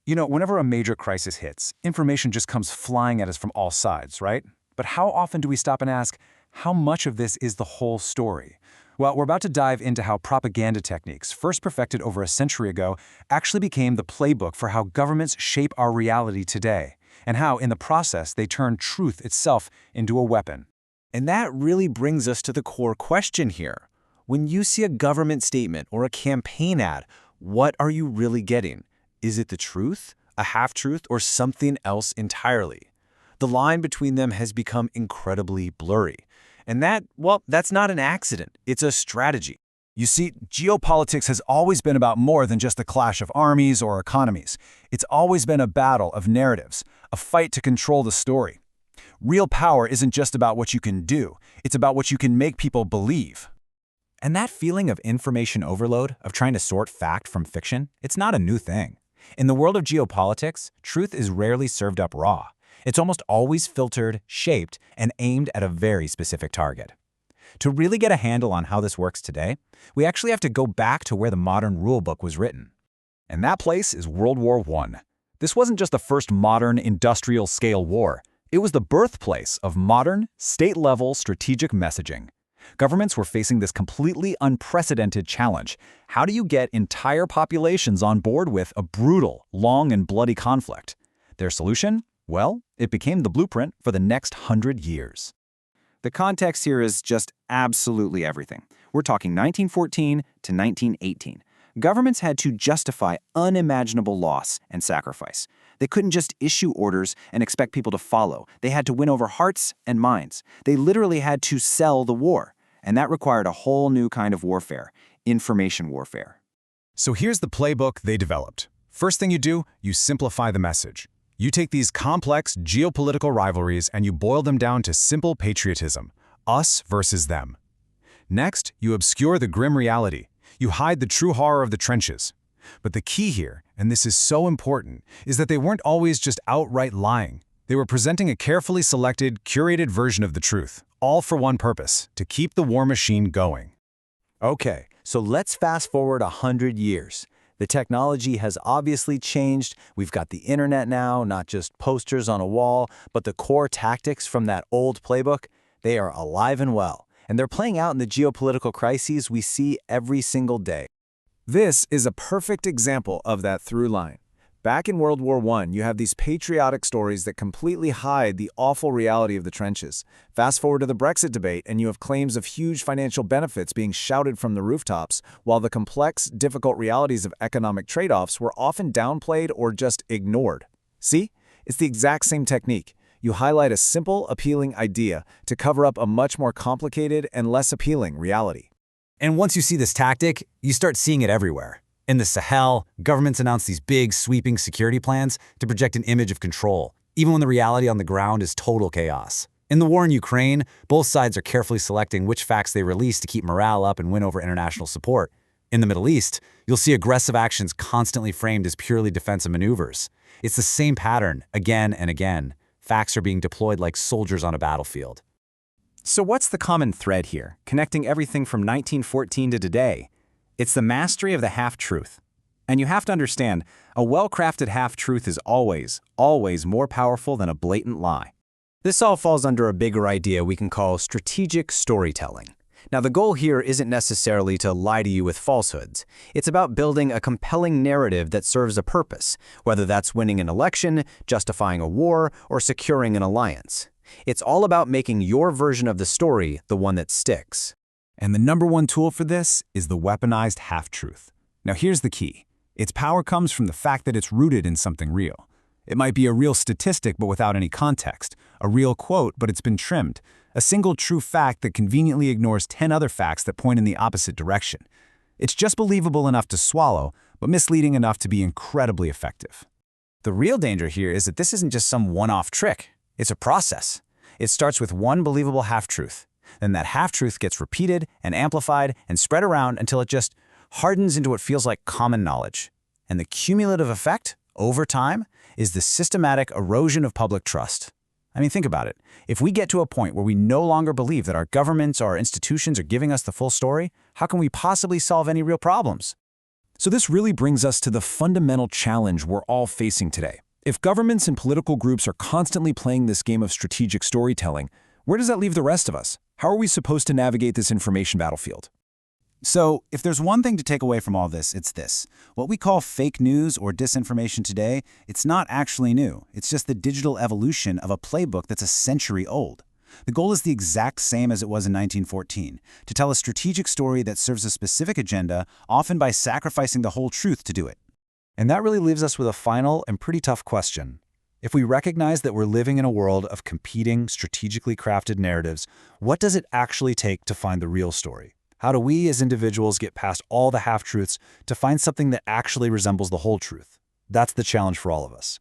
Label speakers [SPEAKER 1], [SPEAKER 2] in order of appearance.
[SPEAKER 1] Whenever a major crisis hits, information just comes flying at us from all sides, right? But how often do we stop and ask, how much of this is the whole story? Well, we're about to dive into how propaganda techniques, first perfected over a century ago, actually became the playbook for how governments shape our reality today, and how, in the process, they turn truth itself into a weapon.
[SPEAKER 2] And that really brings us to the core question here. When you see a government statement or a campaign ad, what are you really getting? Is it the truth, a half-truth, or something else entirely? The line between them has become incredibly blurry. And that's not an accident. It's a strategy.
[SPEAKER 1] You see, geopolitics has always been about more than just the clash of armies or economies. It's always been a battle of narratives, a fight to control the story. Real power isn't just about what you can do, it's about what you can make people believe.
[SPEAKER 3] And that feeling of information overload, of trying to sort fact from fiction, it's not a new thing. In the world of geopolitics, truth is rarely served up raw. It's almost always filtered, shaped, and aimed at a very specific target. To really get a handle on how this works today, we actually have to go back to where the modern rulebook was written.
[SPEAKER 1] And that place is World War I. This wasn't just the first modern industrial-scale war. It was the birthplace of modern, state-level strategic messaging. Governments were facing this completely unprecedented challenge. How do you get entire populations on board with a brutal, long and bloody conflict? Their solution? Well, it became the blueprint for the next 100 years.
[SPEAKER 2] The context here is just absolutely everything. We're talking 1914 to 1918. Governments had to justify unimaginable loss and sacrifice. They couldn't just issue orders and expect people to follow. They had to win over hearts and minds. They literally had to sell the war. And that required a whole new kind of warfare, information warfare.
[SPEAKER 1] So here's the playbook they developed. First thing you do, you simplify the message. You take these complex geopolitical rivalries and you boil them down to simple patriotism, us versus them. Next, you obscure the grim reality. You hide the true horror of the trenches. But the key here, and this is so important, is that they weren't always just outright lying. They were presenting a carefully selected, curated version of the truth, all for one purpose, to keep the war machine going.
[SPEAKER 2] Okay, so let's fast forward 100 years. The technology has obviously changed. We've got the internet now, not just posters on a wall, but the core tactics from that old playbook, they are alive and well. And they're playing out in the geopolitical crises we see every single day. This is a perfect example of that through line. Back in World War I, you have these patriotic stories that completely hide the awful reality of the trenches. Fast forward to the Brexit debate, and you have claims of huge financial benefits being shouted from the rooftops, while the complex, difficult realities of economic trade-offs were often downplayed or just ignored. See? It's the exact same technique. You highlight a simple, appealing idea to cover up a much more complicated and less appealing reality.
[SPEAKER 3] And once you see this tactic, you start seeing it everywhere. In the Sahel, governments announce these big, sweeping security plans to project an image of control, even when the reality on the ground is total chaos. In the war in Ukraine, both sides are carefully selecting which facts they release to keep morale up and win over international support. In the Middle East, you'll see aggressive actions constantly framed as purely defensive maneuvers. It's the same pattern, again and again. Facts are being deployed like soldiers on a battlefield.
[SPEAKER 2] So what's the common thread here, connecting everything from 1914 to today? It's the mastery of the half-truth. And you have to understand, a well-crafted half-truth is always, always more powerful than a blatant lie. This all falls under a bigger idea we can call strategic storytelling. Now, the goal here isn't necessarily to lie to you with falsehoods. It's about building a compelling narrative that serves a purpose, whether that's winning an election, justifying a war, or securing an alliance. It's all about making your version of the story the one that sticks.
[SPEAKER 1] And the number one tool for this is the weaponized half-truth. Now here's the key. Its power comes from the fact that it's rooted in something real. It might be a real statistic but without any context, a real quote but it's been trimmed, a single true fact that conveniently ignores 10 other facts that point in the opposite direction. It's just believable enough to swallow, but misleading enough to be incredibly effective.
[SPEAKER 3] The real danger here is that this isn't just some one-off trick. It's a process. It starts with one believable half-truth. Then that half-truth gets repeated and amplified and spread around until it just hardens into what feels like common knowledge. And the cumulative effect, over time, is the systematic erosion of public trust. I mean, think about it. If we get to a point where we no longer believe that our governments or our institutions are giving us the full story, how can we possibly solve any real problems?
[SPEAKER 4] So this really brings us to the fundamental challenge we're all facing today. If governments and political groups are constantly playing this game of strategic storytelling, where does that leave the rest of us? How are we supposed to navigate this information battlefield?
[SPEAKER 5] So, if there's one thing to take away from all this, it's this. What we call fake news or disinformation today, it's not actually new. It's just the digital evolution of a playbook that's a century old. The goal is the exact same as it was in 1914, to tell a strategic story that serves a specific agenda, often by sacrificing the whole truth to do it.
[SPEAKER 3] And that really leaves us with a final and pretty tough question. If we recognize that we're living in a world of competing, strategically crafted narratives, what does it actually take to find the real story? How do we as individuals get past all the half-truths to find something that actually resembles the whole truth? That's the challenge for all of us.